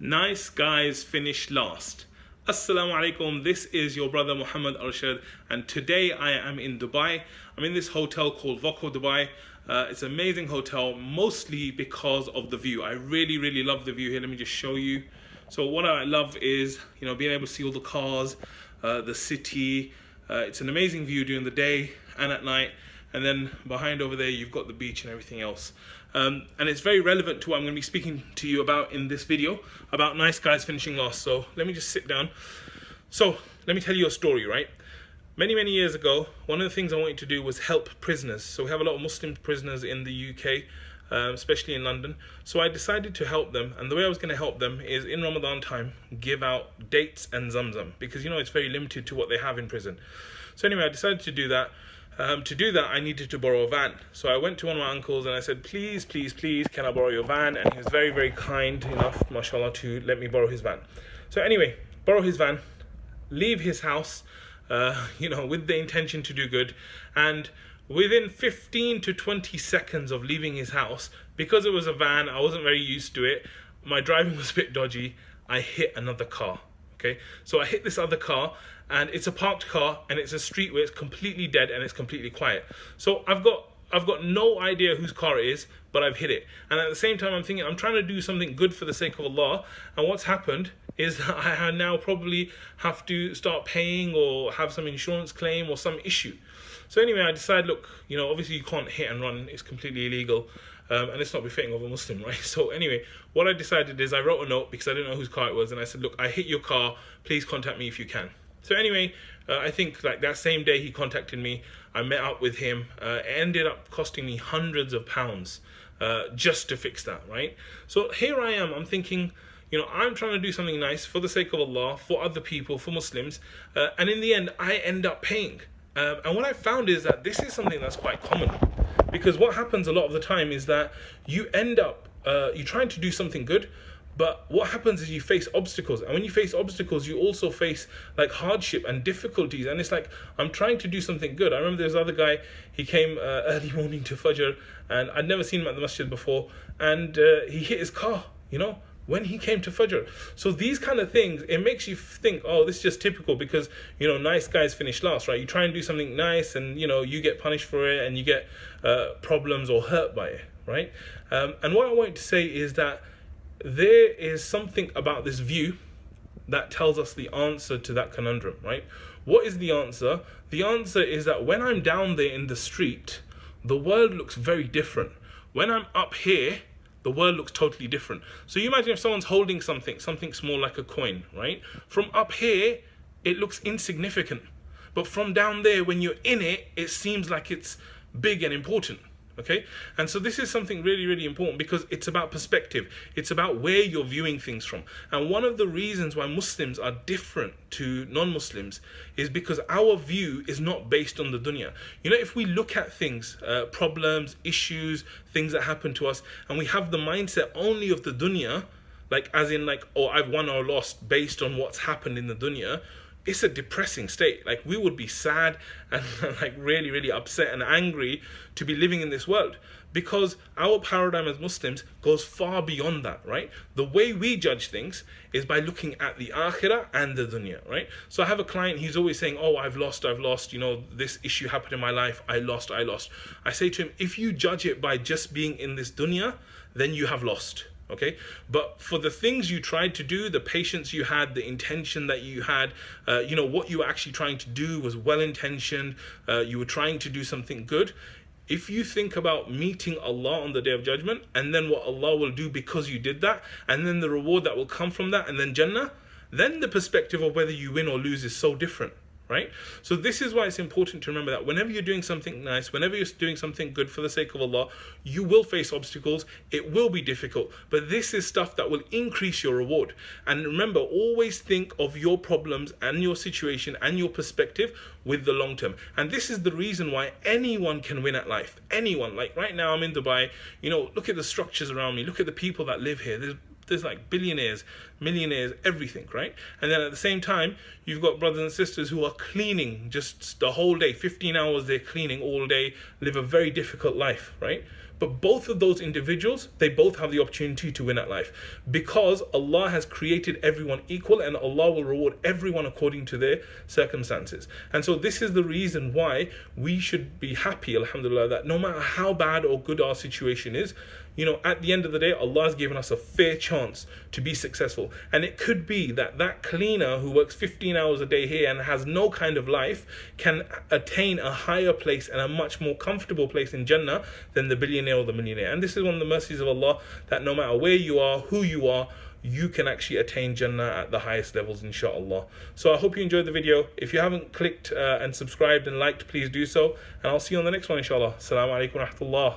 Nice guys finish last. Assalamu alaikum, this is your brother Muhammad Arshad, and today I am in Dubai. I'm in this hotel called Voco Dubai. It's an amazing hotel, mostly because of the view. I really love the view here. Let me just show you. So what I love is, being able to see all the cars, the city. It's an amazing view during the day and at night. And then behind over there, you've got the beach and everything else. And it's very relevant to what I'm going to be speaking to you about in this video, about nice guys finishing last. So let me just sit down. So let me tell you a story, right? Many years ago, one of the things I wanted to do was help prisoners. So we have a lot of Muslim prisoners in the UK, especially in London. So I decided to help them. And the way I was going to help them is in Ramadan time, give out dates and zamzam. Because, it's very limited to what they have in prison. So anyway, I decided to do that. To do that, I needed to borrow a van. So I went to one of my uncles and I said, please, can I borrow your van? And he was very kind enough, mashallah, to let me borrow his van. So anyway, borrow his van, leave his house, with the intention to do good. And within 15 to 20 seconds of leaving his house, because it was a van, I wasn't very used to it, my driving was a bit dodgy, I hit another car. Okay, so I hit this other car, and it's a parked car, and it's a street where it's completely dead and it's completely quiet. So I've got no idea whose car it is, but I've hit it. And at the same time, I'm thinking I'm trying to do something good for the sake of Allah. And what's happened is that I now probably have to start paying or have some insurance claim or some issue. So anyway, I decided, look, obviously you can't hit and run; it's completely illegal. And it's not befitting of a Muslim, right? So anyway, what I decided is I wrote a note because I didn't know whose car it was. And I said, look, I hit your car. Please contact me if you can. So anyway, I think like that same day he contacted me. I met up with him. It ended up costing me hundreds of pounds just to fix that, right? So here I am. I'm thinking, I'm trying to do something nice for the sake of Allah, for other people, for Muslims. And in the end, I end up paying. And what I found is that this is something that's quite common. Because what happens a lot of the time is that you end up, you're trying to do something good, but what happens is you face obstacles. And when you face obstacles, you also face like hardship and difficulties. And it's like, I'm trying to do something good. I remember there was another guy, he came early morning to Fajr, and I'd never seen him at the masjid before. And he hit his car, when he came to Fajr. So these kind of things, it makes you think, oh, this is just typical because, nice guys finish last, right? You try and do something nice and, you get punished for it and you get problems or hurt by it, right? And what I wanted to say is that there is something about this view that tells us the answer to that conundrum, right? What is the answer? The answer is that when I'm down there in the street, the world looks very different. When I'm up here, the world looks totally different. So you imagine if someone's holding something small like a coin, right? From up here, it looks insignificant. But from down there, when you're in it, it seems like it's big and important, okay? And so this is something really important because it's about perspective. It's about where you're viewing things from. And one of the reasons why Muslims are different to non-Muslims is because our view is not based on the dunya. If we look at things, problems, issues, things that happen to us, and we have the mindset only of the dunya, oh, I've won or lost based on what's happened in the dunya, it's a depressing state. Like, we would be sad and really upset and angry to be living in this world because our paradigm as Muslims goes far beyond that, right? The way we judge things is by looking at the akhirah and the dunya, right? So I have a client, he's always saying, oh, I've lost, this issue happened in my life, I lost. I say to him, if you judge it by just being in this dunya, then you have lost. Okay, but for the things you tried to do, the patience you had, the intention that you had, what you were actually trying to do was well-intentioned, you were trying to do something good. If you think about meeting Allah on the Day of Judgment, and then what Allah will do because you did that, and then the reward that will come from that, and then Jannah, then the perspective of whether you win or lose is so different. Right? So this is why it's important to remember that whenever you're doing something nice, whenever you're doing something good for the sake of Allah, you will face obstacles. It will be difficult, but this is stuff that will increase your reward. And remember, always think of your problems and your situation and your perspective with the long term. And this is the reason why anyone can win at life. Anyone. Like right now, I'm in Dubai. Look at the structures around me. Look at the people that live here. There's like billionaires, millionaires, everything, right? And then at the same time, you've got brothers and sisters who are cleaning just the whole day, 15 hours they're cleaning all day, live a very difficult life, right? But both of those individuals, they both have the opportunity to win at life, because Allah has created everyone equal, and Allah will reward everyone according to their circumstances. And so this is the reason why we should be happy, alhamdulillah, that no matter how bad or good our situation is, you know, at the end of the day, Allah has given us a fair chance to be successful. And it could be that that cleaner who works 15 hours a day here and has no kind of life can attain a higher place and a much more comfortable place in Jannah than the billionaire or the millionaire. And this is one of the mercies of Allah, that no matter where you are, who you are, you can actually attain Jannah at the highest levels, inshallah. So I hope you enjoyed the video. If you haven't clicked and subscribed and liked, please do so. And I'll see you on the next one, inshallah. Assalamu alaikum wa rahmatullah.